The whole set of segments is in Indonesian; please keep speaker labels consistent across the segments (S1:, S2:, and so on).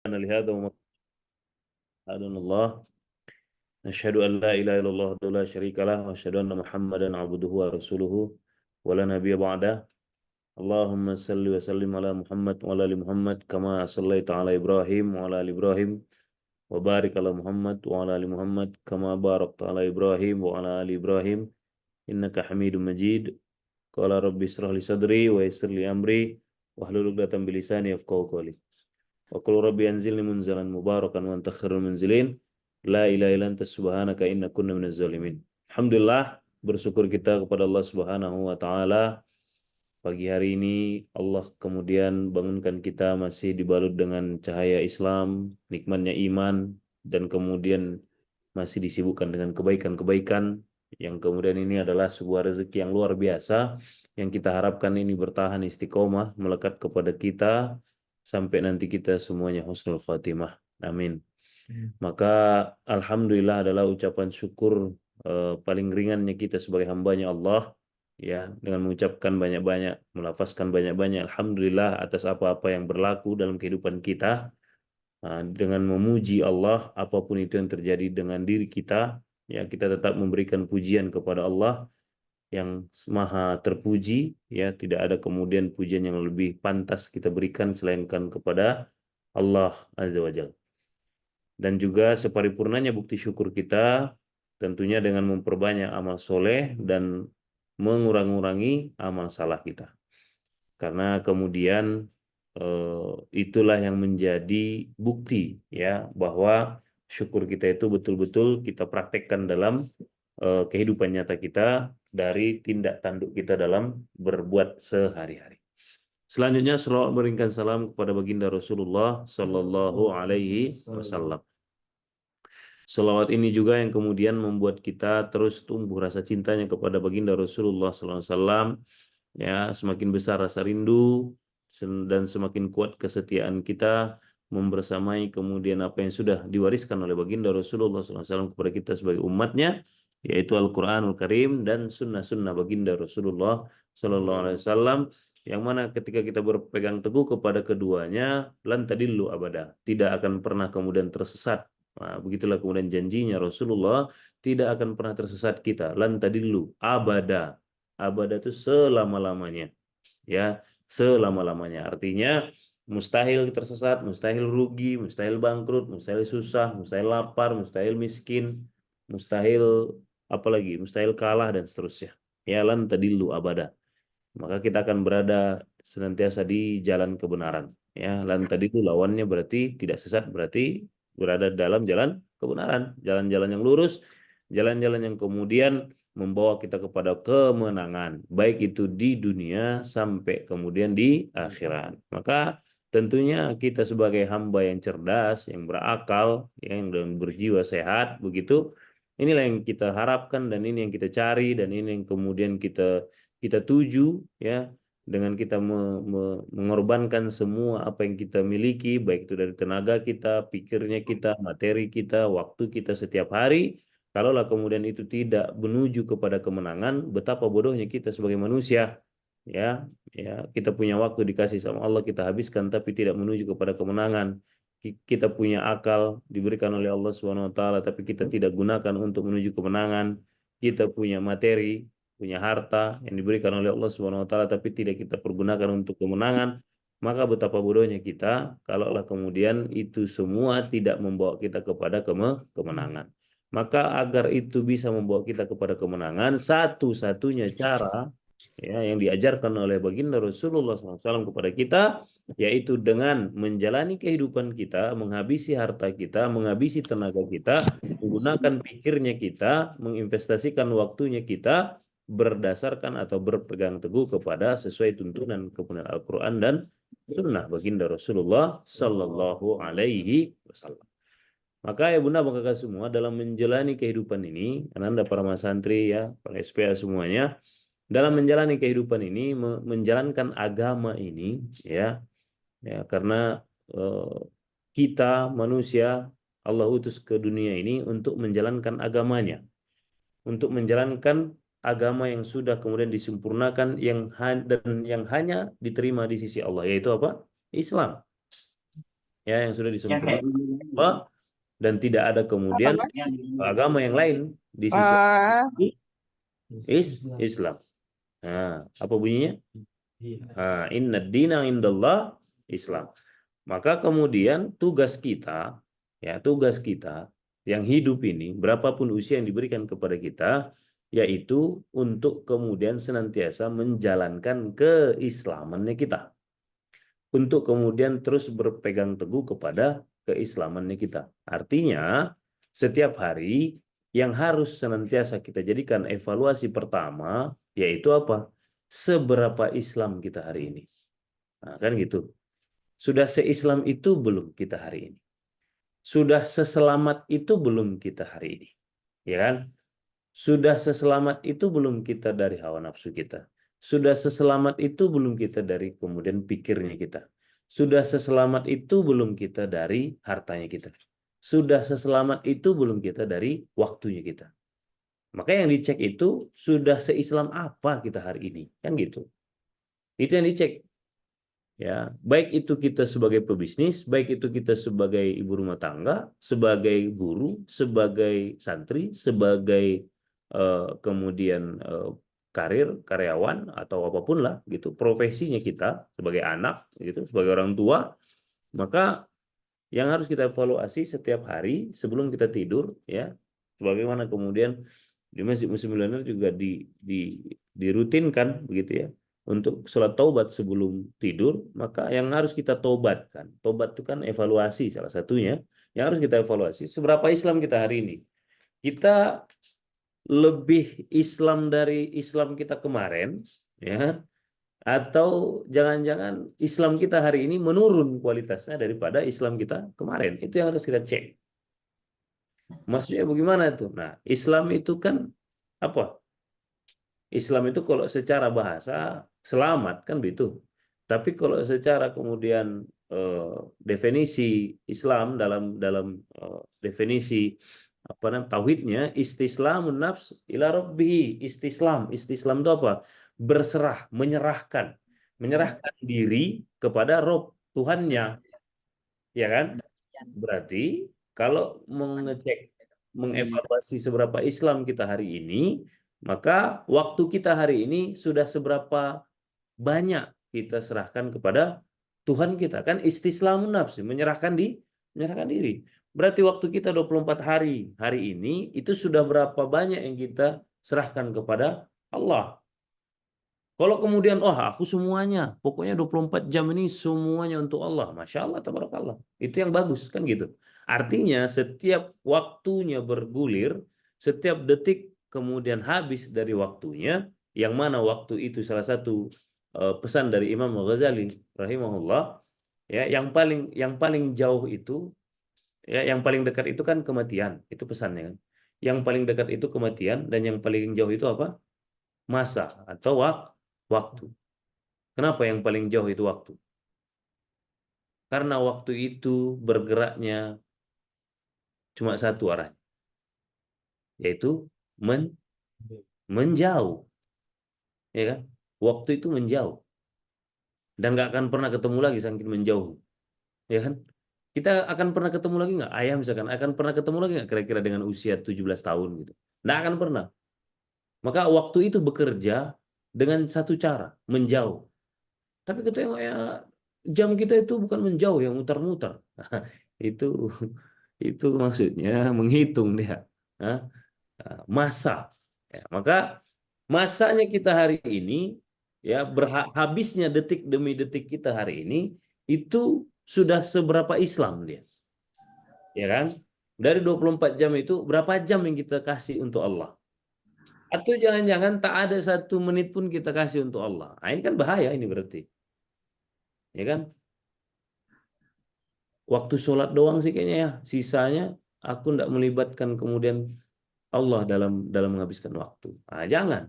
S1: لهذا وما أذن الله نشهد أن لا إله إلا الله وحده لا شريك له وأشهد أن محمدا عبده ورسوله ولا نبي بعده اللهم صل وسلم على محمد وعلى آل محمد كما صليت على إبراهيم وعلى آل إبراهيم وبارك على محمد وعلى آل محمد كما باركت على إبراهيم وعلى آل إبراهيم إنك حميد مجيد قال ربي اشرح لي صدري ويسر لي أمري واحلل عقدة من لساني يفقهوا قولي وقل ربي أنزلني منزلا مباركا وأنت خير المنزلين La ilaha illa anta subhanaka inna kunna minaz zalimin. Alhamdulillah, bersyukur kita kepada Allah Subhanahu wa taala. Pagi hari ini Allah kemudian bangunkan kita masih dibalut dengan cahaya Islam, nikmatnya iman, dan kemudian masih disibukkan dengan kebaikan-kebaikan yang kemudian ini adalah sebuah rezeki yang luar biasa yang kita harapkan ini bertahan istiqomah melekat kepada kita sampai nanti kita semuanya husnul khatimah. Amin. Maka alhamdulillah adalah ucapan syukur paling ringannya kita sebagai hambanya Allah ya dengan mengucapkan banyak-banyak, melafazkan banyak-banyak alhamdulillah atas apa-apa yang berlaku dalam kehidupan kita. Dengan memuji Allah apapun itu yang terjadi dengan diri kita ya kita tetap memberikan pujian kepada Allah yang maha terpuji ya tidak ada kemudian pujian yang lebih pantas kita berikan selainkan kepada Allah Azza wa Jalla. Dan juga separipurnanya bukti syukur kita tentunya dengan memperbanyak amal soleh dan mengurangi amal salah kita. Karena kemudian itulah yang menjadi bukti ya bahwa syukur kita itu betul-betul kita praktekkan dalam kehidupan nyata kita dari tindak tanduk kita dalam berbuat sehari-hari. Selanjutnya selawat berikan salam kepada baginda Rasulullah Sallallahu Alaihi Wasallam. Selawat ini juga yang kemudian membuat kita terus tumbuh rasa cintanya kepada baginda Rasulullah SAW. Ya, semakin besar rasa rindu dan semakin kuat kesetiaan kita membersamai kemudian apa yang sudah diwariskan oleh baginda Rasulullah SAW kepada kita sebagai umatnya, yaitu Al-Quranul Karim dan sunnah-sunnah baginda Rasulullah SAW. Yang mana ketika kita berpegang teguh kepada keduanya, lan tadillu abada, tidak akan pernah kemudian tersesat. Nah, begitulah kemudian janjinya Rasulullah, tidak akan pernah tersesat kita. Lan tadillu abada. Abada itu selama-lamanya. Ya, selama-lamanya. Artinya mustahil tersesat, mustahil rugi, mustahil bangkrut, mustahil susah, mustahil lapar, mustahil miskin, mustahil apalagi, mustahil kalah dan seterusnya. Ya, lan tadillu abada. Maka kita akan berada senantiasa di jalan kebenaran. Ya, lan tadi itu lawannya berarti tidak sesat, berarti berada dalam jalan kebenaran, jalan-jalan yang lurus, jalan-jalan yang kemudian membawa kita kepada kemenangan, baik itu di dunia sampai kemudian di akhirat. Maka tentunya kita sebagai hamba yang cerdas, yang berakal, yang berjiwa sehat, begitu, inilah yang kita harapkan dan ini yang kita cari dan ini yang kemudian kita tuju ya dengan kita mengorbankan semua apa yang kita miliki, baik itu dari tenaga kita, pikirnya kita, materi kita, waktu kita setiap hari. Kalaulah kemudian itu tidak menuju kepada kemenangan, betapa bodohnya kita sebagai manusia. Ya, ya, kita punya waktu dikasih sama Allah, kita habiskan tapi tidak menuju kepada kemenangan. Kita punya akal diberikan oleh Allah Subhanahu wa taala tapi kita tidak gunakan untuk menuju kemenangan. Kita punya materi, punya harta yang diberikan oleh Allah Subhanahu wa taala tapi tidak kita pergunakan untuk kemenangan, maka betapa bodohnya kita kalaulah kemudian itu semua tidak membawa kita kepada kemenangan. Maka agar itu bisa membawa kita kepada kemenangan, satu-satunya cara ya yang diajarkan oleh baginda Rasulullah SAW kepada kita yaitu dengan menjalani kehidupan kita, menghabisi harta kita, menghabisi tenaga kita, menggunakan pikirnya kita, menginvestasikan waktunya kita berdasarkan atau berpegang teguh kepada sesuai tuntunan kebenaran Al-Quran dan sunnah baginda Rasulullah Sallallahu Alaihi Wasallam. Maka ya bunda bang kakak semua dalam menjalani kehidupan ini, anda para mas santri ya, para SPA semuanya, dalam menjalani kehidupan ini, menjalankan agama ini ya, ya karena kita manusia Allah utus ke dunia ini untuk menjalankan agamanya, untuk menjalankan agama yang sudah kemudian disempurnakan dan yang hanya diterima di sisi Allah, yaitu apa? Islam. ya yang sudah disempurnakan Allah, dan tidak ada kemudian agama yang lain di sisi Islam. Nah, apa bunyinya? Nah, inna dina indallah Islam. Maka kemudian tugas kita yang hidup ini, berapapun usia yang diberikan kepada kita, yaitu untuk kemudian senantiasa menjalankan keislamannya kita. Untuk kemudian terus berpegang teguh kepada keislamannya kita. Artinya, setiap hari yang harus senantiasa kita jadikan evaluasi pertama, yaitu apa? Seberapa Islam kita hari ini. Nah, kan gitu. Sudah se-Islam itu belum kita hari ini? Sudah seselamat itu belum kita hari ini? Ya kan? Sudah seselamat itu belum kita dari hawa nafsu kita? Sudah seselamat itu belum kita dari kemudian pikirnya kita? Sudah seselamat itu belum kita dari hartanya kita? Sudah seselamat itu belum kita dari waktunya kita? Maka yang dicek itu sudah se-Islam apa kita hari ini? Kan gitu. Itu yang dicek. Ya, baik itu kita sebagai pebisnis, baik itu kita sebagai ibu rumah tangga, sebagai guru, sebagai santri, sebagai kemudian karir, karyawan atau apapun lah gitu, profesinya kita sebagai anak gitu, sebagai orang tua, maka yang harus kita evaluasi setiap hari sebelum kita tidur ya, sebagaimana kemudian di Masjid Muslim Milenial juga dirutinkan begitu ya, untuk sholat taubat sebelum tidur, maka yang harus kita taubatkan. Taubat itu kan evaluasi salah satunya. Yang harus kita evaluasi, seberapa Islam kita hari ini. Kita lebih Islam dari Islam kita kemarin, ya, atau jangan-jangan Islam kita hari ini menurun kualitasnya daripada Islam kita kemarin. Itu yang harus kita cek. Maksudnya bagaimana itu? Nah, Islam itu kan apa? Islam itu kalau secara bahasa selamat kan begitu. Tapi kalau secara kemudian definisi Islam dalam dalam definisi apa namanya tauhidnya, istislamun nafs ila rabbih. Istislam itu apa? Berserah, menyerahkan diri kepada Rob Tuhannya, ya kan? Berarti kalau mengecek, mengevaluasi seberapa Islam kita hari ini, maka waktu kita hari ini sudah seberapa banyak kita serahkan kepada Tuhan kita. Kan istislamun nafsi, menyerahkan diri. Berarti waktu kita 24 hari ini, itu sudah berapa banyak yang kita serahkan kepada Allah. Kalau kemudian, oh aku semuanya, pokoknya 24 jam ini semuanya untuk Allah. Masya Allah, tabarakallah. Itu yang bagus, kan gitu. Artinya setiap waktunya bergulir, setiap detik kemudian habis dari waktunya, yang mana waktu itu salah satu pesan dari Imam Ghazali rahimahullah, ya, yang paling jauh itu, ya, yang paling dekat itu kan kematian, itu pesannya kan. Yang paling dekat itu kematian, dan yang paling jauh itu apa? Masa atau waktu. Kenapa yang paling jauh itu waktu? Karena waktu itu bergeraknya cuma satu arah, yaitu menjauh. Ya kan? Waktu itu menjauh. Dan nggak akan pernah ketemu lagi saking menjauh. Ya kan? Kita akan pernah ketemu lagi nggak? Ayah misalkan, akan pernah ketemu lagi nggak kira-kira dengan usia 17 tahun gitu? Nggak akan pernah. Maka waktu itu bekerja dengan satu cara, menjauh. Tapi kita ya, jam kita itu bukan menjauh, yang muter-muter. Itu itu maksudnya menghitung dia. Masa. Ya, maka masanya kita hari ini, ya, habisnya detik demi detik kita hari ini, itu sudah seberapa Islam dia. Ya kan? Dari 24 jam itu, berapa jam yang kita kasih untuk Allah? Atau jangan-jangan tak ada 1 menit pun kita kasih untuk Allah. Nah, ini kan bahaya ini berarti. Ya kan? Waktu sholat doang sih kayaknya ya. Sisanya aku tidak melibatkan kemudian Allah dalam menghabiskan waktu. Nah, jangan.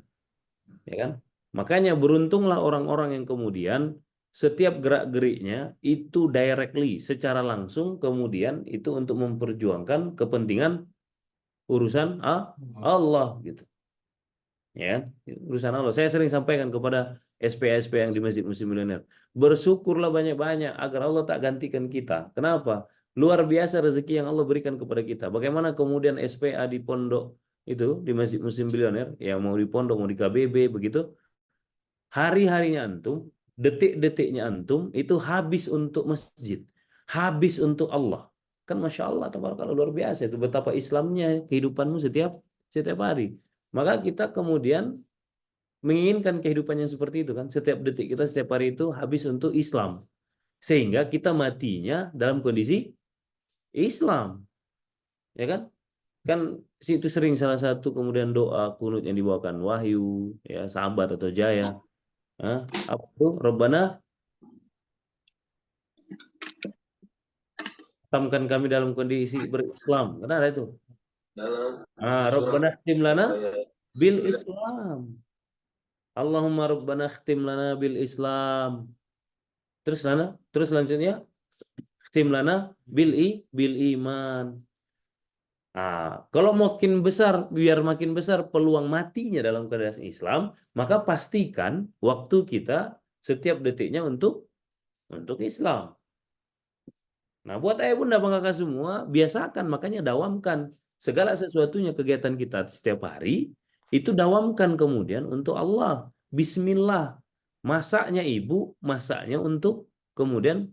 S1: Ya kan? Makanya beruntunglah orang-orang yang kemudian setiap gerak-geriknya itu directly, secara langsung kemudian itu untuk memperjuangkan kepentingan urusan Allah gitu. Ya kan? Urusan Allah. Saya sering sampaikan kepada SP-SP yang di Masjid Muslim Milenial. Bersyukurlah banyak-banyak agar Allah tak gantikan kita. Kenapa? Luar biasa rezeki yang Allah berikan kepada kita. Bagaimana kemudian SPA di pondok itu di Masjid Muslim Milenial, ya mau di pondok, mau di KBB begitu, hari-harinya antum, detik-detiknya antum itu habis untuk masjid, habis untuk Allah. Kan Masya Allah, tabarakallah, luar biasa itu betapa Islamnya kehidupanmu setiap hari. Maka kita kemudian menginginkan kehidupan yang seperti itu kan. Setiap detik kita setiap hari itu habis untuk Islam. Sehingga kita matinya dalam kondisi Islam. Ya kan? Kan situ sering salah satu kemudian doa kunut yang dibawakan Wahyu, ya, Sahabat atau Jaya. Apa itu? Rabbana tamkan kami dalam kondisi berislam. Kan ada itu. Rabbana khtim lana bil Islam. Allahumma Rabbana khtim lana bil Islam. Terus selanjutnya khtim lana bil iman. Kalau makin besar, biar makin besar peluang matinya dalam keadaan Islam, maka pastikan waktu kita setiap detiknya untuk Islam. Nah, buat ayah bunda bang kakak semua, biasakan, makanya dawamkan segala sesuatunya kegiatan kita setiap hari, itu dawamkan kemudian untuk Allah. Bismillah. Masaknya ibu, masaknya untuk kemudian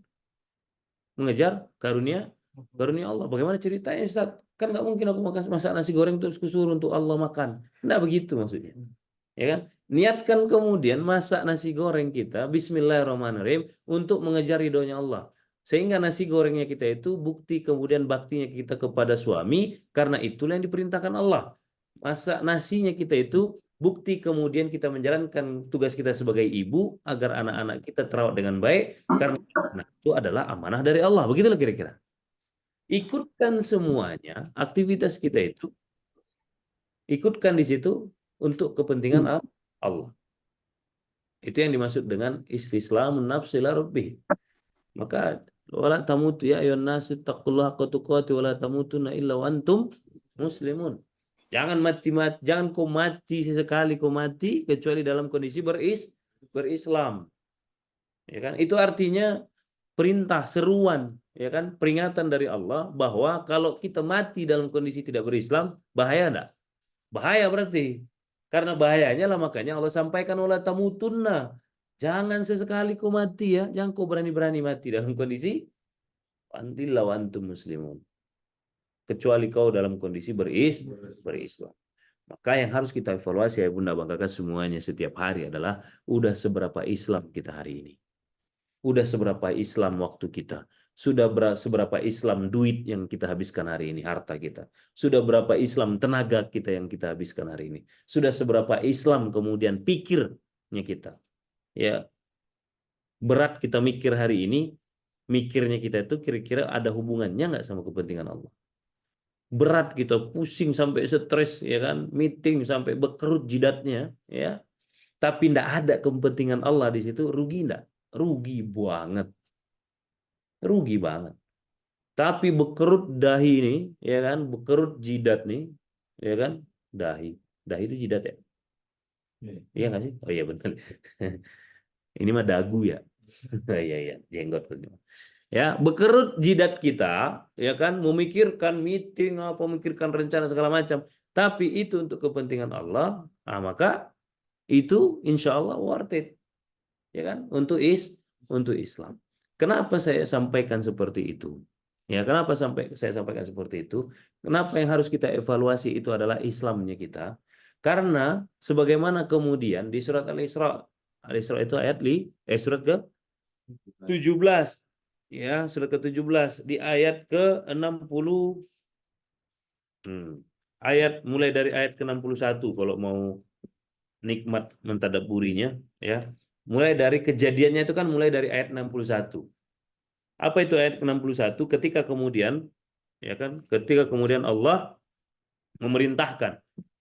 S1: mengejar karunia Allah. Bagaimana ceritanya, Ustaz? Kan nggak mungkin aku masak nasi goreng terus kusuruh untuk Allah makan. Nggak begitu maksudnya. Ya kan? Niatkan kemudian masak nasi goreng kita, Bismillahirrahmanirrahim, untuk mengejar ridhonya Allah. Sehingga nasi gorengnya kita itu bukti kemudian baktinya kita kepada suami, karena itulah yang diperintahkan Allah. Masak nasinya kita itu bukti kemudian kita menjalankan tugas kita sebagai ibu agar anak-anak kita terawat dengan baik, karena itu adalah amanah dari Allah. Begitulah kira-kira. Ikutkan semuanya, aktivitas kita itu, ikutkan di situ untuk kepentingan Allah. Itu yang dimaksud dengan istislamun nafsi ila rabbih. Maka wala tamutu ya ayyuhan nasu taqullaha haqqa tuqatih wala tamutunna illa wa antum muslimun. Jangan jangan kau mati sesekali kau mati kecuali dalam kondisi berislam. Ya kan? Itu artinya perintah, seruan, ya kan? Peringatan dari Allah bahwa kalau kita mati dalam kondisi tidak berislam, bahaya enggak? Bahaya berarti. Karena bahayanya lah makanya Allah sampaikan wala tamutunna. Jangan sesekali kau mati ya, jangan kau berani-berani mati dalam kondisi antillah wa antum muslimun. Kecuali kau dalam kondisi berislam. Maka yang harus kita evaluasi ya bunda bang kakak semuanya setiap hari adalah udah seberapa Islam kita hari ini. Udah seberapa Islam waktu kita. Sudah seberapa Islam duit yang kita habiskan hari ini, harta kita. Sudah berapa Islam tenaga kita yang kita habiskan hari ini. Sudah seberapa Islam kemudian pikirnya kita. Ya, berat kita mikir hari ini, mikirnya kita itu kira-kira ada hubungannya nggak sama kepentingan Allah. Berat kita pusing sampai stres, ya kan, meeting sampai berkerut jidatnya, ya. Tapi tidak ada kepentingan Allah di situ, rugi enggak? Rugi banget. Rugi banget. Tapi bekerut dahi ini, ya kan, bekerut jidat nih, ya kan, dahi. Dahi itu jidat ya? Iya nggak sih? Oh iya betul. Ini mah dagu ya. Iya iya, jenggot. Ya, bekerut jidat kita, ya kan, memikirkan meeting apa, memikirkan rencana segala macam. Tapi itu untuk kepentingan Allah, maka itu insya Allah worth it, ya kan, untuk Islam. Kenapa saya sampaikan seperti itu? Ya, kenapa saya sampaikan seperti itu? Kenapa yang harus kita evaluasi itu adalah Islamnya kita? Karena sebagaimana kemudian di surat Al-Isra, Al-Isra itu surat ke 17, ya, surat ke-17 di ayat ke-60, ayat mulai dari ayat ke-61 kalau mau nikmat mentadaburinya, ya. Mulai dari kejadiannya itu kan mulai dari ayat 61. Apa itu ayat ke-61? Ketika kemudian, ya kan, ketika kemudian Allah memerintahkan,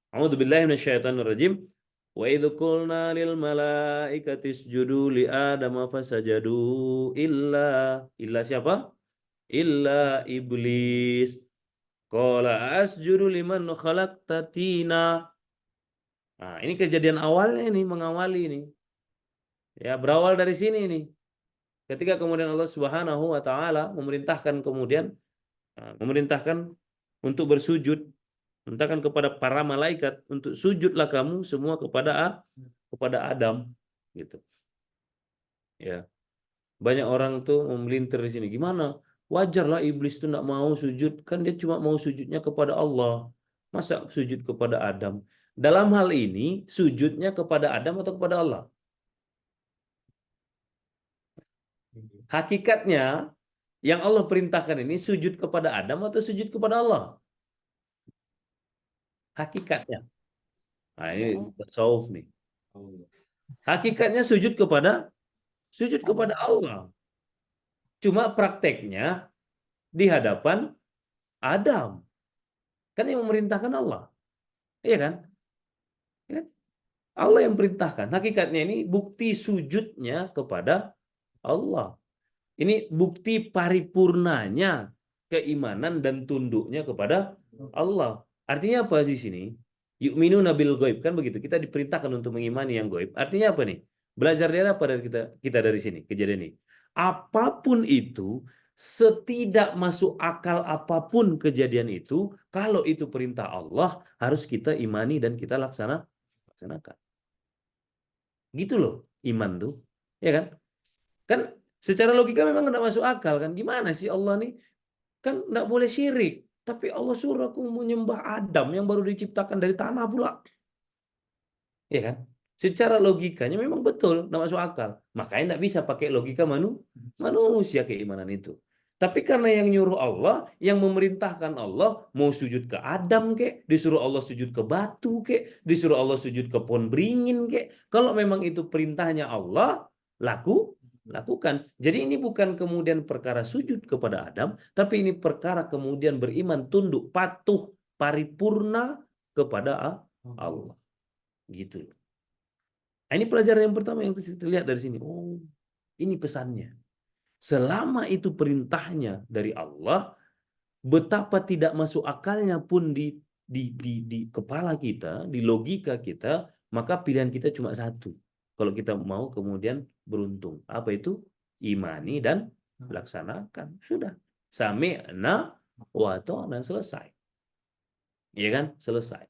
S1: A'udzubillahi minasyaitonirrajim, wa idz qulna lil malaikati isjudu li adama fasajadu illa siapa? Illa iblis. Qala asjudu liman khalaqta tina. Nah, ini kejadian awalnya ini, mengawali ini. Ya, berawal dari sini nih. Ketika kemudian Allah Subhanahu wa taala memerintahkan untuk bersujud, memerintahkan kepada para malaikat untuk sujudlah kamu semua kepada Adam gitu. Ya. Banyak orang tuh memelintir di sini. Gimana? Wajarlah iblis tuh nggak mau sujud, kan dia cuma mau sujudnya kepada Allah. Masa sujud kepada Adam? Dalam hal ini sujudnya kepada Adam atau kepada Allah? Hakikatnya yang Allah perintahkan ini sujud kepada Adam atau sujud kepada Allah? Hakikatnya. Nah, ini tasawuf nih. Hakikatnya sujud kepada Allah. Cuma prakteknya di hadapan Adam. Kan yang memerintahkan Allah. Iya kan? Ya kan? Allah yang perintahkan. Hakikatnya ini bukti sujudnya kepada Allah. Ini bukti paripurnanya keimanan dan tunduknya kepada Allah. Artinya apa di sini? Yu'minuna bil ghaib, kan begitu. Kita diperintahkan untuk mengimani yang gaib. Artinya apa nih? Belajar dari apa dari kita dari sini kejadian ini? Apapun itu, setidak masuk akal apapun kejadian itu, kalau itu perintah Allah, harus kita imani dan kita laksanakan. Gitu loh, iman tuh. Ya kan? Kan secara logika memang nggak masuk akal kan. Gimana sih Allah nih? Kan nggak boleh syirik. Tapi Allah suruh aku menyembah Adam yang baru diciptakan dari tanah pula. Ya kan? Secara logikanya memang betul, nggak masuk akal. Makanya nggak bisa pakai logika manusia keimanan itu. Tapi karena yang nyuruh Allah, yang memerintahkan Allah, mau sujud ke Adam kek, disuruh Allah sujud ke batu kek, disuruh Allah sujud ke pohon beringin kek. Kalau memang itu perintahnya Allah, lakukan. Jadi ini bukan kemudian perkara sujud kepada Adam, tapi ini perkara kemudian beriman, tunduk, patuh, paripurna kepada Allah. Gitu. Nah, ini pelajaran yang pertama yang kita lihat dari sini. Oh, ini pesannya. Selama itu perintahnya dari Allah, betapa tidak masuk akalnya pun di kepala kita, di logika kita, maka pilihan kita cuma satu. Kalau kita mau kemudian beruntung. Apa itu? Imani dan laksanakan. Sudah. Sami'na wa ta'na, selesai. Iya kan? Selesai.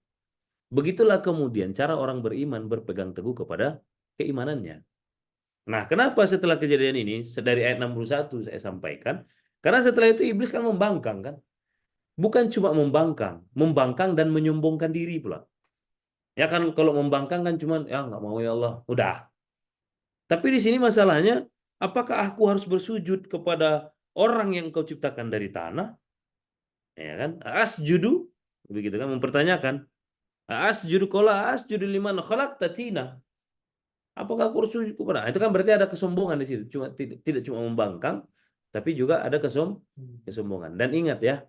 S1: Begitulah kemudian cara orang beriman berpegang teguh kepada keimanannya. Nah, kenapa setelah kejadian ini, dari ayat 61 saya sampaikan, karena setelah itu iblis kan membangkang kan? Bukan cuma membangkang dan menyombongkan diri pula. Ya kan kalau membangkang kan cuma ya nggak mau ya Allah, udah. Tapi di sini masalahnya, apakah aku harus bersujud kepada orang yang kau ciptakan dari tanah? Ya kan? Asjudu, begitu kan mempertanyakan. Asjudu qala asjudu liman khalaqta tina. Apakah aku harus sujud kepada? Itu kan berarti ada kesombongan di situ. Cuma tidak cuma membangkang, tapi juga ada kesombongan. Dan ingat ya,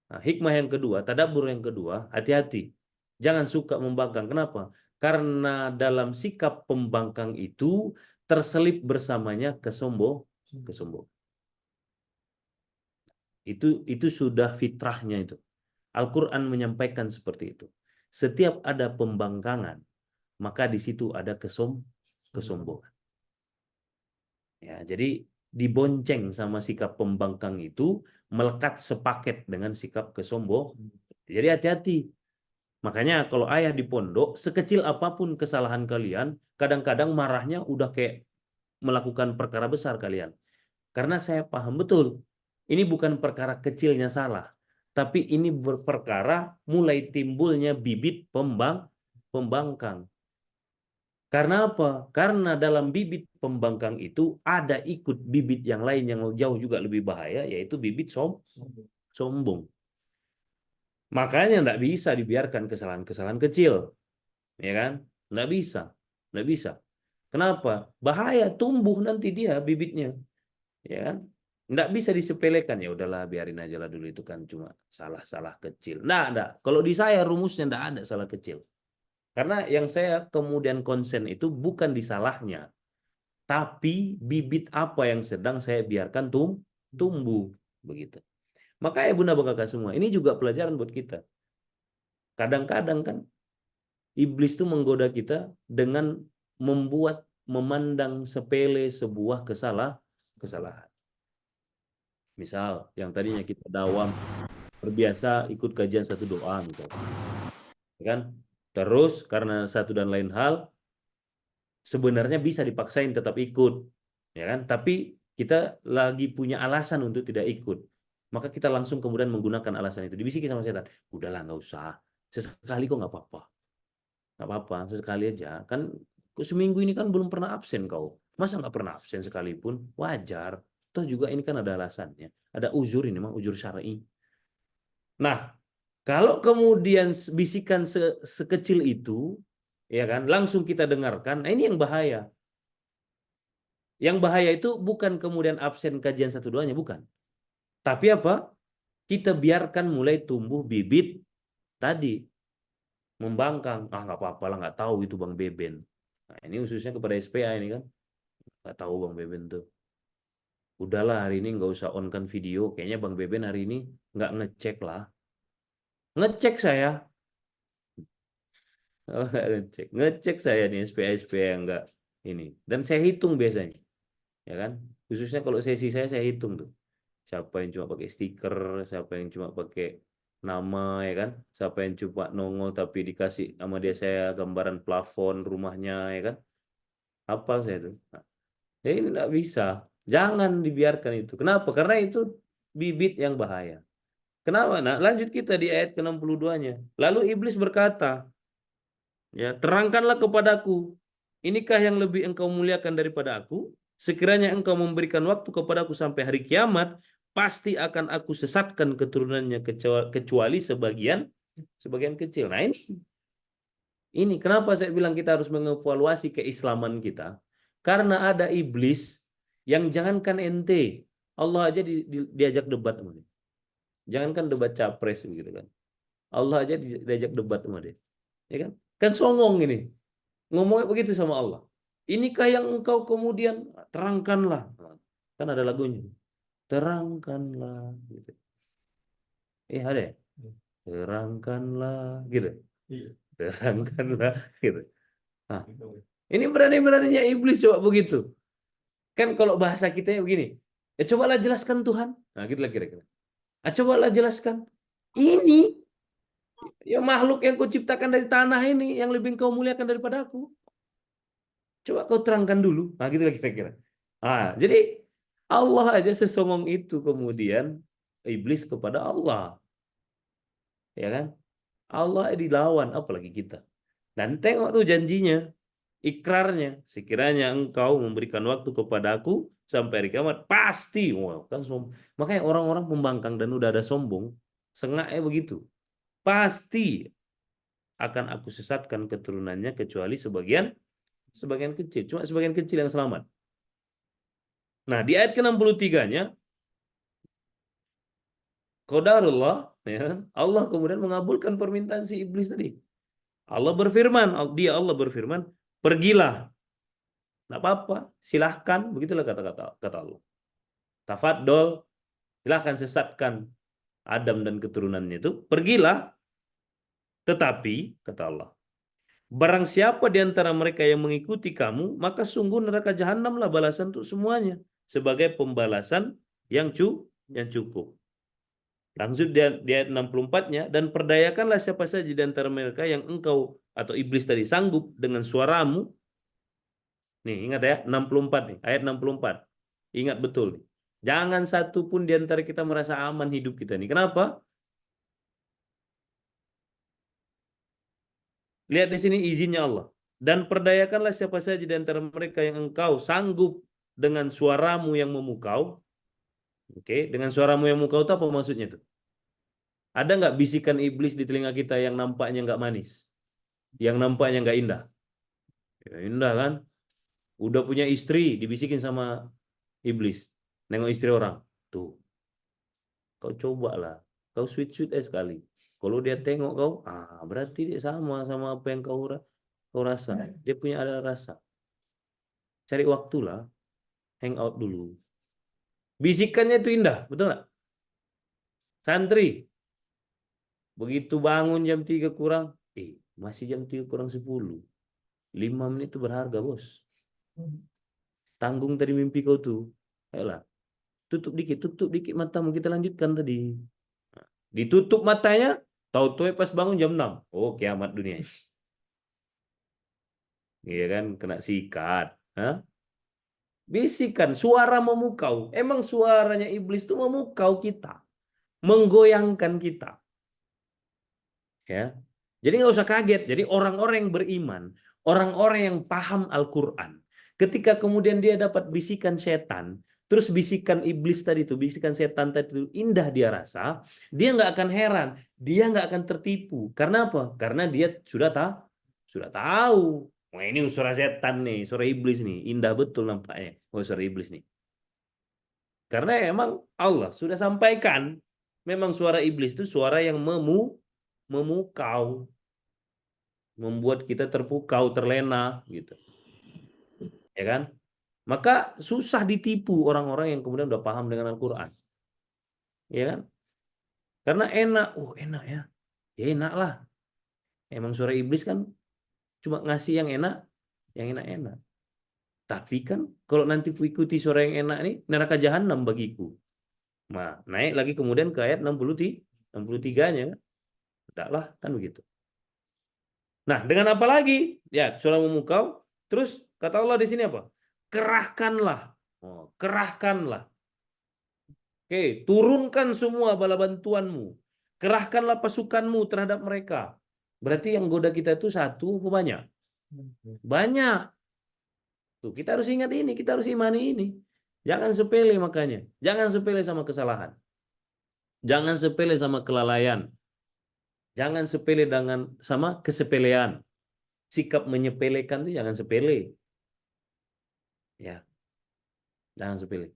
S1: nah, hikmah yang kedua, tadabbur yang kedua, hati-hati. Jangan suka membangkang. Kenapa? Karena dalam sikap pembangkang itu terselip bersamanya kesombongan. Itu sudah fitrahnya itu. Al-Quran menyampaikan seperti itu. Setiap ada pembangkangan, maka di situ ada kesombongan. Ya, jadi dibonceng sama sikap pembangkang itu melekat sepaket dengan sikap kesombongan. Jadi hati-hati. Makanya kalau ayah di pondok, sekecil apapun kesalahan kalian, kadang-kadang marahnya udah kayak melakukan perkara besar kalian. Karena saya paham betul, ini bukan perkara kecilnya salah, tapi ini berperkara mulai timbulnya bibit pembangkang. Karena apa? Karena dalam bibit pembangkang itu ada ikut bibit yang lain yang jauh juga lebih bahaya, yaitu bibit sombong. Makanya tidak bisa dibiarkan kesalahan-kesalahan kecil, ya kan? Tidak bisa, tidak bisa. Kenapa? Bahaya, tumbuh nanti dia bibitnya, ya kan? Tidak bisa disepelekan. Ya udahlah, biarin aja lah dulu, itu kan cuma salah-salah kecil. Nah, ada. Kalau di saya rumusnya tidak ada salah kecil. Karena yang saya kemudian konsen itu bukan di salahnya, tapi bibit apa yang sedang saya biarkan tumbuh, begitu. Makanya Bunda Kakak semua, ini juga pelajaran buat kita. Kadang-kadang kan iblis itu menggoda kita dengan membuat memandang sepele sebuah kesalahan. Misal, yang tadinya kita dawam terbiasa ikut kajian satu doa, misalnya, ya kan? Terus karena satu dan lain hal, sebenarnya bisa dipaksain tetap ikut, ya kan? Tapi kita lagi punya alasan untuk tidak ikut, maka kita langsung kemudian menggunakan alasan itu. Dibisiki sama setan, udahlah nggak usah, sesekali kok nggak apa-apa, sesekali aja. Kan seminggu ini kan belum pernah absen kau, masa nggak pernah absen sekalipun, wajar. Toh juga ini kan ada alasannya, ada uzur ini mah uzur syar'i. Nah, kalau kemudian bisikan sekecil itu, ya kan, langsung kita dengarkan, nah ini yang bahaya. Yang bahaya itu bukan kemudian absen kajian satu duanya, bukan. Tapi apa? Kita biarkan mulai tumbuh bibit tadi, membangkang. Ah, nggak apa-apa lah, nggak tahu itu Bang Beben. Nah, ini khususnya kepada SPA ini kan, nggak tahu Bang Beben tuh. Udahlah hari ini nggak usah on kan video. Kayaknya Bang Beben hari ini nggak ngecek lah. Ngecek saya. Oh, nggak ngecek. Ngecek saya nih SPA-SPA yang nggak ini. Dan saya hitung biasanya. Ya kan? Khususnya kalau sesi saya hitung tuh. Siapa yang cuma pakai stiker, siapa yang cuma pakai nama, ya kan? Siapa yang cuma nongol tapi dikasih sama dia saya gambaran plafon rumahnya, ya kan? Hafal saya tuh. Nah, ya ini nggak bisa. Jangan dibiarkan itu. Kenapa? Karena itu bibit yang bahaya. Kenapa? Nah, lanjut kita di ayat ke-62-nya. Lalu iblis berkata, ya, terangkanlah kepadaku, inikah yang lebih engkau muliakan daripada aku? Sekiranya engkau memberikan waktu kepadaku sampai hari kiamat, pasti akan aku sesatkan keturunannya kecuali sebagian kecil. Nah ini kenapa saya bilang kita harus mengevaluasi keislaman kita. Karena ada iblis yang jangankan ente, Allah aja diajak debat sama dia. Jangankan debat capres gitu kan. Allah aja diajak debat sama dia. Ya kan? Kan songong ini. Ngomongnya begitu sama Allah. Inikah yang engkau kemudian terangkanlah. Kan ada lagunya. Terangkanlah. Gitu. Ada ya? Terangkanlah. Gitu. Terangkanlah. Gitu. Nah, ini berani-beraninya iblis coba begitu. Kan kalau bahasa kita begini. Ya cobalah jelaskan Tuhan. Nah gitulah kira-kira. Cobalah jelaskan. Ini ya makhluk yang kau ciptakan dari tanah ini yang lebih kau muliakan daripada aku. Coba kau terangkan dulu. Nah, gitu lah kira-kira. Jadi Allah aja sesongong itu kemudian iblis kepada Allah. Ya kan? Allah dilawan, apalagi kita. Dan tengok tuh janjinya, ikrarnya. Sekiranya engkau memberikan waktu kepada aku sampai hari kiamat, pasti. Wow, kan makanya orang-orang pembangkang dan udah ada sombong, sengaknya begitu. Pasti akan aku sesatkan keturunannya kecuali sebagian kecil. Cuma sebagian kecil yang selamat. Nah, di ayat ke-63-nya, qadarullah, ya, Allah kemudian mengabulkan permintaan si iblis tadi. Allah berfirman, pergilah. Tidak apa-apa, silahkan. Begitulah kata Allah. Tafadol, silahkan sesatkan Adam dan keturunannya itu. Pergilah, tetapi, kata Allah, barang siapa di antara mereka yang mengikuti kamu, maka sungguh neraka jahanamlah balasan untuk semuanya. Sebagai pembalasan yang cukup. Lanjut di ayat 64-nya, dan perdayakanlah siapa saja di antara mereka yang engkau atau iblis tadi sanggup dengan suaramu. Nih, ingat ya, 64 nih, ayat 64. Ingat betul nih. Jangan satu pun di antara kita merasa aman hidup kita nih. Kenapa? Lihat di sini izinnya Allah. Dan perdayakanlah siapa saja di antara mereka yang engkau sanggup dengan suaramu yang memukau. Oke, dengan suaramu yang memukau itu apa maksudnya tuh? Ada nggak bisikan iblis di telinga kita yang nampaknya nggak manis? Yang nampaknya nggak indah? Ya, indah kan? Udah punya istri, dibisikin sama iblis. Nengok istri orang. Tuh, kau coba lah. Kau sweet-sweet sekali. Kalau dia tengok kau, berarti dia sama apa yang kau rasa. Dia punya ada rasa. Cari waktu lah, hang out dulu. Bisikannya itu indah, betul nggak? Santri, begitu bangun jam 3 kurang, masih jam 3 kurang 10. 5 menit itu berharga, bos. Tanggung tadi mimpi kau tuh. Ayolah, tutup dikit matamu, kita lanjutkan tadi. Ditutup matanya, tahu-tahu pas bangun jam 6. Oh, kiamat dunia. Iya kan, kena sikat. Hah? Bisikan, suara memukau. Emang suaranya iblis itu memukau kita, menggoyangkan kita. Ya, jadi nggak usah kaget. Jadi orang-orang yang beriman, orang-orang yang paham Al-Quran, ketika kemudian dia dapat bisikan setan, terus bisikan iblis tadi itu, bisikan setan tadi itu indah dia rasa, dia nggak akan heran, dia nggak akan tertipu. Karena apa? Karena dia sudah tahu. Wah, ini suara setan nih, suara iblis nih, indah betul nampaknya. Oh, suara iblis nih. Karena emang Allah sudah sampaikan, memang suara iblis itu suara yang memukau, membuat kita terpukau, terlena, gitu, ya kan? Maka susah ditipu orang-orang yang kemudian udah paham dengan Al-Quran, ya kan? Karena enak, enak ya, ya enak lah. Emang suara iblis kan cuma ngasih yang enak-enak. Tapi kan kalau nanti ku ikuti suara yang enak nih, neraka jahanam bagiku. Nah, naik lagi kemudian ke ayat 63-nya, tidaklah kan begitu. Nah, dengan apa lagi? Ya, suara memukau. Terus kata Allah di sini apa? Kerahkanlah. Oh, kerahkanlah. Oke, turunkan semua bala bantuanmu. Kerahkanlah pasukanmu terhadap mereka. Berarti yang goda kita itu satu apa banyak? Banyak. Tuh, kita harus ingat ini, kita harus imani ini. Jangan sepele makanya. Jangan sepele sama kesalahan. Jangan sepele sama kelalaian. Jangan sepele dengan sama kesepelean. Sikap menyepelekan itu jangan sepele. Ya, jangan sepele.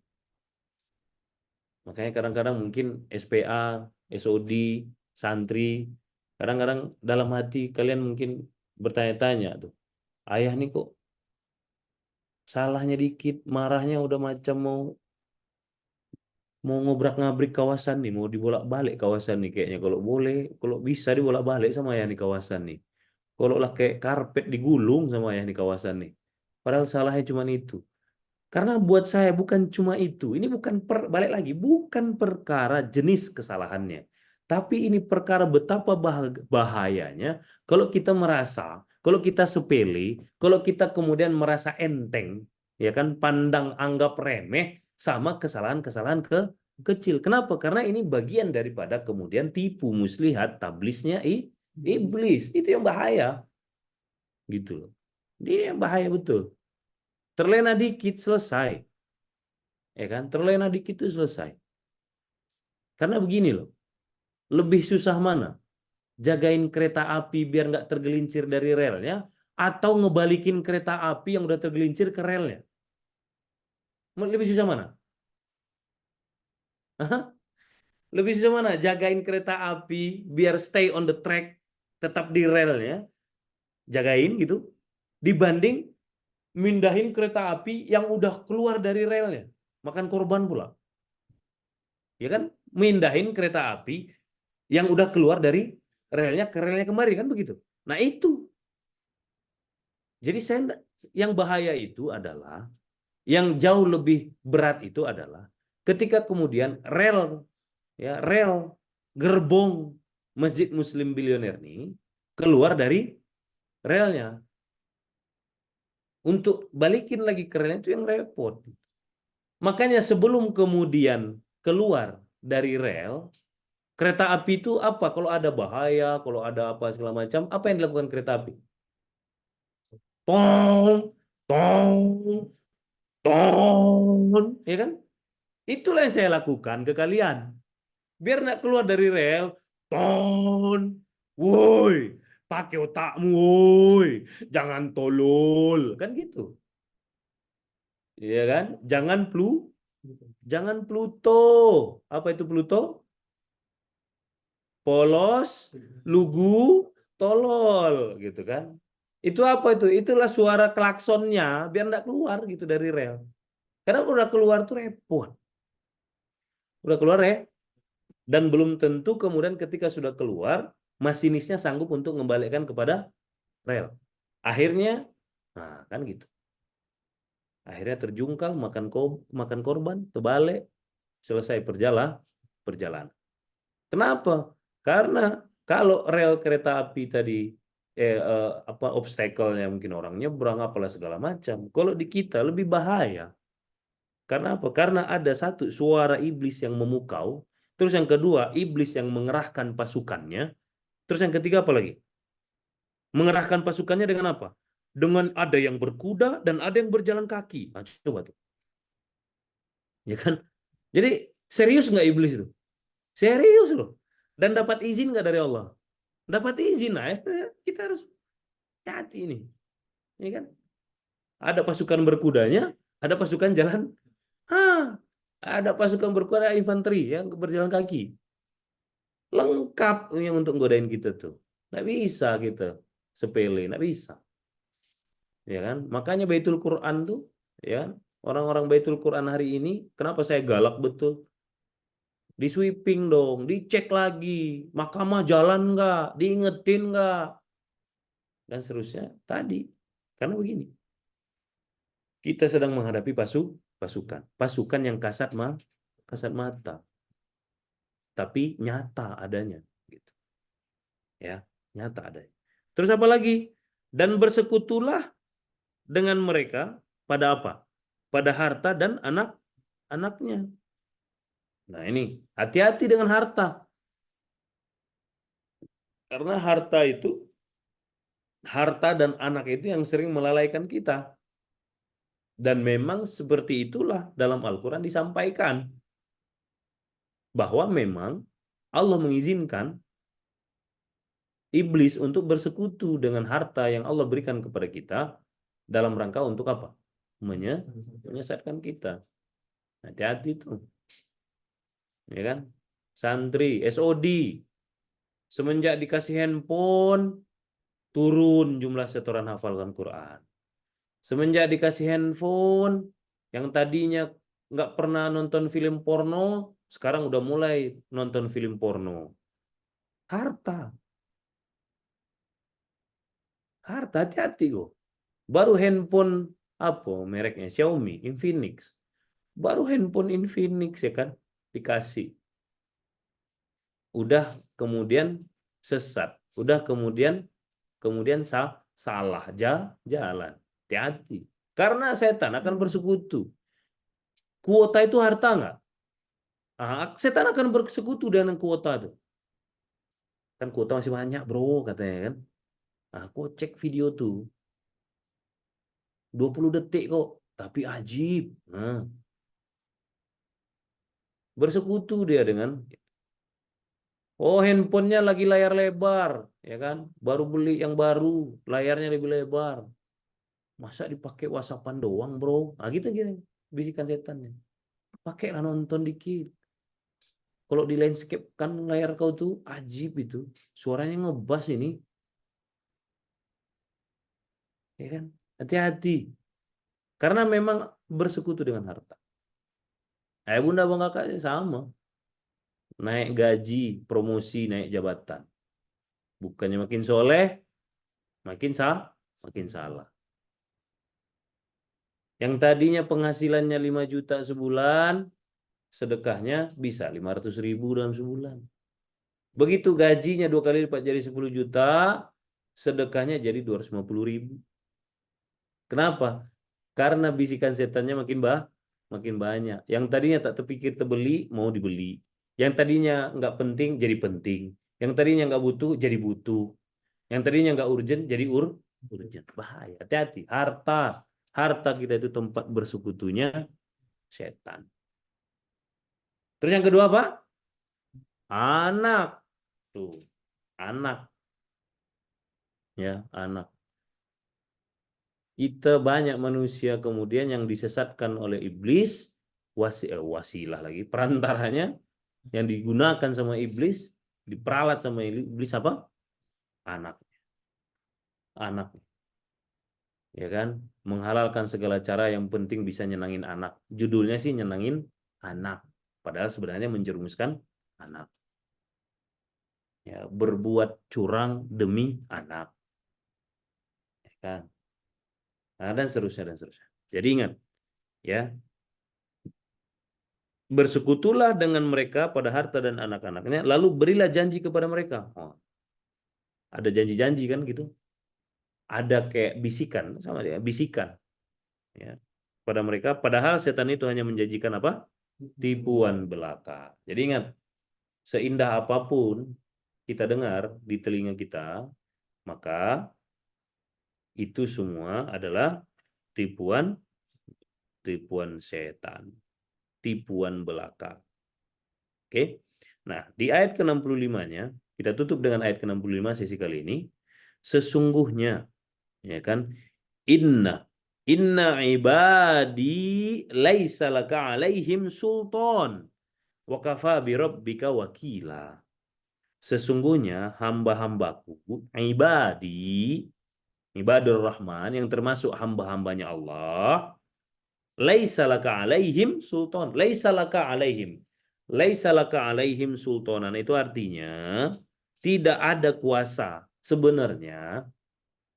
S1: Makanya kadang-kadang mungkin SPA, SOD, santri, kadang-kadang dalam hati kalian mungkin bertanya-tanya tuh, ayah nih kok salahnya dikit, marahnya udah macam mau mau ngobrak-ngabrik kawasan nih, mau dibolak-balik kawasan nih kayaknya. Kalau boleh, kalau bisa dibolak-balik sama ayah nih kawasan nih. Kalau lah kayak karpet digulung sama ayah nih kawasan nih. Padahal salahnya cuma itu. Karena buat saya bukan cuma itu. Ini bukan balik lagi, bukan perkara jenis kesalahannya. Tapi ini perkara betapa bahayanya kalau kita merasa, kalau kita sepele, kalau kita kemudian merasa enteng, ya kan, pandang anggap remeh sama kesalahan-kesalahan kecil. Kenapa? Karena ini bagian daripada kemudian tipu muslihat tablisnya iblis. Itu yang bahaya, gitu loh. Ini yang bahaya betul. Terlena dikit selesai. Ya kan, terlena dikit itu selesai. Karena begini loh, lebih susah mana? Jagain kereta api biar nggak tergelincir dari relnya, atau ngebalikin kereta api yang udah tergelincir ke relnya? Lebih susah mana? Lebih susah mana? Jagain kereta api biar stay on the track, tetap di relnya, jagain gitu, dibanding mindahin kereta api yang udah keluar dari relnya, makan korban pula. Ya kan? Mindahin kereta api yang udah keluar dari relnya ke relnya kembali, kan begitu. Nah itu, jadi yang bahaya itu adalah, yang jauh lebih berat itu adalah ketika kemudian rel gerbong Masjid Muslim Bilioner ini keluar dari relnya, untuk balikin lagi ke relnya itu yang repot. Makanya sebelum kemudian keluar dari rel, kereta api itu apa? Kalau ada bahaya, kalau ada apa segala macam, apa yang dilakukan kereta api? Tong, tong, tong, ya kan? Itulah yang saya lakukan ke kalian. Biar nak keluar dari rel, tong, woi, pakai otakmu, woi, jangan tolol, kan gitu, ya kan? Jangan Pluto. Apa itu Pluto? Polos, lugu, tolol, gitu kan? Itu apa itu? Itulah suara klaksonnya biar nggak keluar gitu dari rel. Karena udah keluar tuh repot. Udah keluar ya. Dan belum tentu kemudian ketika sudah keluar, masinisnya sanggup untuk mengembalikan kepada rel. Akhirnya, nah kan gitu. Akhirnya terjungkal, makan korban, terbalik, selesai perjalanan. Kenapa? Karena kalau rel kereta api tadi obstacle-nya mungkin orang nyebrang apalah segala macam. Kalau di kita lebih bahaya. Karena apa? Karena ada satu suara iblis yang memukau, terus yang kedua iblis yang mengerahkan pasukannya, terus yang ketiga apa lagi? Mengerahkan pasukannya dengan apa? Dengan ada yang berkuda dan ada yang berjalan kaki. Nah, coba tuh. Ya kan? Jadi serius nggak iblis itu? Serius loh. Dan dapat izin nggak dari Allah? Dapat izin. Nah, kita harus hati ini. Ya kan? Ada pasukan berkudanya, ada pasukan jalan. Ah, ada pasukan berkuda infanteri yang berjalan kaki. Lengkap yang untuk godain kita tuh. Nggak bisa kita sepele, nggak bisa. Ya kan? Makanya Baitul Quran tuh, ya, orang-orang Baitul Quran hari ini, kenapa saya galak betul? Di sweeping dong, dicek lagi, mahkamah jalan nggak, diingetin nggak, dan seterusnya. Tadi, karena begini, kita sedang menghadapi pasukan yang kasat mata, tapi nyata adanya, gitu. Ya, nyata adanya. Terus apa lagi? Dan bersekutulah dengan mereka pada apa? Pada harta dan anak-anaknya. Nah ini, hati-hati dengan harta. Karena harta dan anak itu yang sering melalaikan kita. Dan memang seperti itulah dalam Al-Quran disampaikan. Bahwa memang Allah mengizinkan iblis untuk bersekutu dengan harta yang Allah berikan kepada kita dalam rangka untuk apa? Menyesatkan kita. Hati-hati tuh. Ya kan? Santri, SOD, semenjak dikasih handphone, turun jumlah setoran hafalkan Quran. Semenjak dikasih handphone, yang tadinya nggak pernah nonton film porno, sekarang udah mulai nonton film porno. Harta, harta, hati-hati kok. Baru handphone apa mereknya? Xiaomi, Infinix. Baru handphone Infinix ya kan dikasih. Udah kemudian sesat. Udah kemudian salah jalan. Hati-hati. Karena setan akan bersekutu. Kuota itu harta nggak? Setan akan bersekutu dengan kuota itu. Kan kuota masih banyak bro katanya kan. Aku cek video tuh. 20 detik kok. Tapi ajib. Nah, bersekutu dia dengan handphonenya lagi layar lebar, ya kan? Baru beli yang baru, layarnya lebih lebar. Masa dipakai WhatsAppan doang, bro? Ah gitu gini, bisikan setannya. Pakailah nonton dikit. Kalau di landscape kan layar kau tuh ajib itu, suaranya ngebas ini, ya kan? Hati-hati, karena memang bersekutu dengan harta. Bunda bang kakaknya sama, naik gaji, promosi, naik jabatan. Bukannya makin soleh, makin salah. Yang tadinya penghasilannya 5 juta sebulan, sedekahnya bisa 500.000 dalam sebulan. Begitu gajinya 2 kali lipat jadi 10 juta, sedekahnya jadi 250.000. Kenapa? Karena bisikan setannya makin banyak. Yang tadinya tak terpikir terbeli, mau dibeli. Yang tadinya nggak penting, jadi penting. Yang tadinya nggak butuh, jadi butuh. Yang tadinya nggak urgent, jadi urgent. Bahaya. Hati-hati. Harta kita itu tempat bersekutunya setan. Terus yang kedua apa? Anak. Tuh, anak. Ya, anak. Kita banyak manusia kemudian yang disesatkan oleh iblis, wasilah lagi, perantaranya yang digunakan sama iblis, diperalat sama iblis apa? Anak. Anak. Ya kan? Menghalalkan segala cara yang penting bisa nyenangin anak. Judulnya sih nyenangin anak. Padahal sebenarnya menjerumuskan anak. Ya, berbuat curang demi anak. Ya kan? Nah, dan seterusnya dan seterusnya. Jadi ingat, Ya, bersekutulah dengan mereka pada harta dan anak-anaknya, lalu berilah janji kepada mereka. Oh, ada janji-janji kan gitu. Ada kayak bisikan sama dia, bisikan ya pada mereka. Padahal setan itu hanya menjanjikan apa? Tipuan belaka. Jadi ingat, seindah apapun kita dengar di telinga kita, maka itu semua adalah tipuan tipuan setan, tipuan belaka. Oke. Nah, di ayat ke-65-nya, kita tutup dengan ayat ke-65 sesi kali ini. Sesungguhnya, ya kan? Inna inna ibadi laisa laka alaihim sultan wa kafa bi rabbika wakila. Sesungguhnya hamba-hambaku, ibadi, ibadur rahman yang termasuk hamba-hambanya Allah, laisa laka alaihim sultan, laisa laka alaihim. Laisa laka alaihim sultanan itu artinya tidak ada kuasa sebenarnya,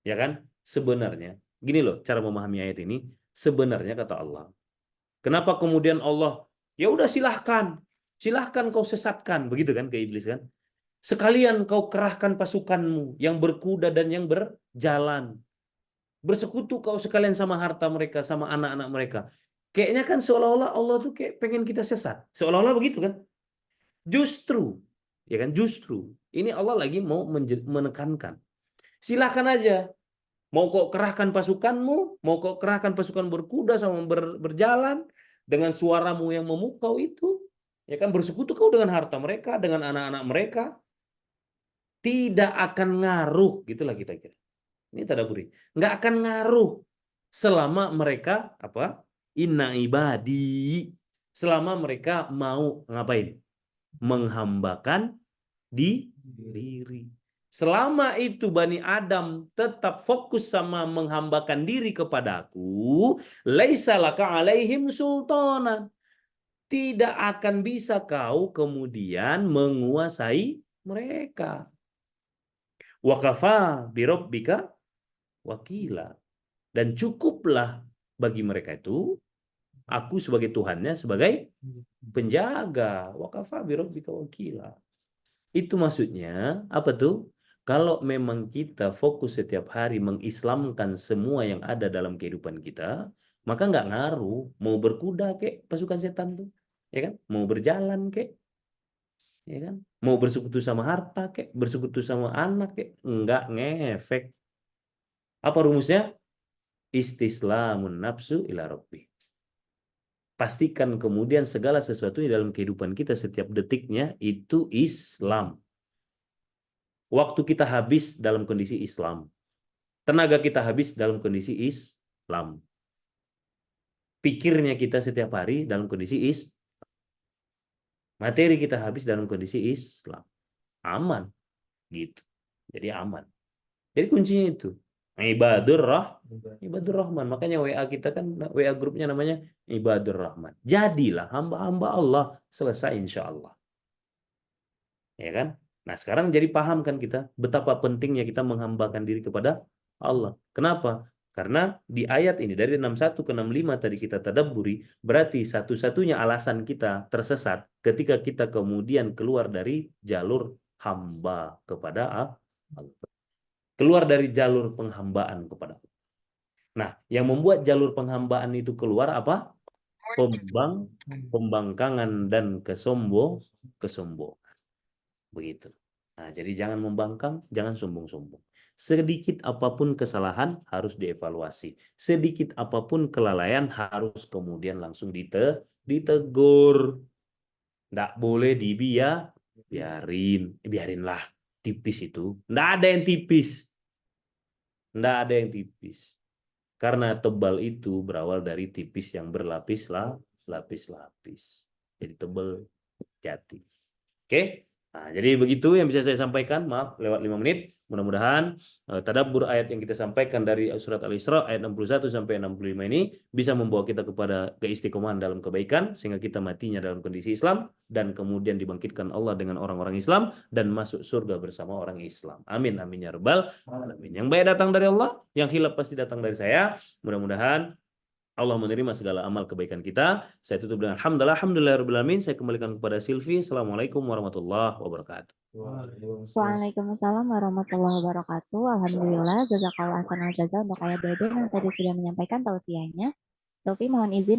S1: ya kan? Sebenarnya. Gini loh cara memahami ayat ini. Sebenarnya kata Allah. Kenapa kemudian Allah, ya udah silahkan. Silahkan kau sesatkan. Begitu kan ke iblis kan? Sekalian kau kerahkan pasukanmu yang berkuda dan yang berjalan. Bersekutu kau sekalian sama harta mereka, sama anak-anak mereka. Kayaknya kan seolah-olah Allah tuh kayak pengen kita sesat. Seolah-olah begitu kan? Justru, ya kan? Justru. Ini Allah lagi mau menekankan. Silahkan aja. Mau kau kerahkan pasukanmu, mau kau kerahkan pasukan berkuda sama berjalan dengan suaramu yang memukau itu, ya kan bersekutu kau dengan harta mereka, dengan anak-anak mereka, tidak akan ngaruh, gitulah kita kira. Ini tadaburi. Nggak akan ngaruh selama mereka apa? Inna ibadi. Selama mereka mau ngapain? Menghambakan diri. Selama itu Bani Adam tetap fokus sama menghambakan diri kepadaku, laisa laka alaihim sultanan. Tidak akan bisa kau kemudian menguasai mereka. Wa kafa birabbika wakila. Dan cukuplah bagi mereka itu aku sebagai Tuhannya sebagai penjaga. Wa kafa birabbika wakila. Itu maksudnya apa tuh? Kalau memang kita fokus setiap hari mengislamkan semua yang ada dalam kehidupan kita, maka nggak ngaruh mau berkuda kek pasukan setan tuh, ya kan? Mau berjalan kek, ya kan? Mau bersekutu sama harta kek, bersekutu sama anak kek, nggak ngefek. Apa rumusnya? Istislamun nafsu ila rabbi. Pastikan kemudian segala sesuatunya dalam kehidupan kita setiap detiknya itu Islam. Waktu kita habis dalam kondisi Islam. Tenaga kita habis dalam kondisi Islam. Pikirnya kita setiap hari dalam kondisi Islam. Materi kita habis dalam kondisi Islam. Aman. Gitu. Jadi aman. Jadi kuncinya itu. Ibadur Rahman. Makanya WA kita kan, WA grupnya namanya Ibadur Rahman. Jadilah hamba-hamba Allah. Selesai insya Allah. Ya kan? Nah sekarang jadi paham kan kita betapa pentingnya kita menghambakan diri kepada Allah. Kenapa? Karena di ayat ini dari 61 ke 65 tadi kita tadabburi, berarti satu-satunya alasan kita tersesat ketika kita kemudian keluar dari jalur hamba kepada Allah. Keluar dari jalur penghambaan kepada Allah. Nah, yang membuat jalur penghambaan itu keluar apa? Pembangkangan dan kesombongan. Begitu. Nah, jadi jangan membangkang, jangan sombong-sombong. Sedikit apapun kesalahan harus dievaluasi. Sedikit apapun kelalaian harus kemudian langsung ditegur. Nggak boleh biarin. Biarinlah. Tipis itu. Nggak ada yang tipis. Nggak ada yang tipis. Karena tebal itu berawal dari tipis yang berlapis-lapis. Jadi tebal jati. Oke? Nah, jadi begitu yang bisa saya sampaikan. Maaf, lewat 5 menit. Mudah-mudahan tadabbur ayat yang kita sampaikan dari surat Al-Isra ayat 61 sampai 65 ini bisa membawa kita kepada keistiqomahan dalam kebaikan sehingga kita matinya dalam kondisi Islam dan kemudian dibangkitkan Allah dengan orang-orang Islam dan masuk surga bersama orang Islam. Amin amin ya rabbal alamin. Yang baik datang dari Allah, yang hilaf pasti datang dari saya. Mudah-mudahan Allah menerima segala amal kebaikan kita. Saya tutup dengan alhamdulillah, alhamdulillah alamin. Saya kembalikan kepada Silvi. Assalamualaikum warahmatullahi wabarakatuh.
S2: Waalaikumsalam warahmatullahi wabarakatuh. Alhamdulillah, jazakallah sanal jaza untuk Ayah Dede yang tadi sudah menyampaikan tausiahnya. Tapi mohon izin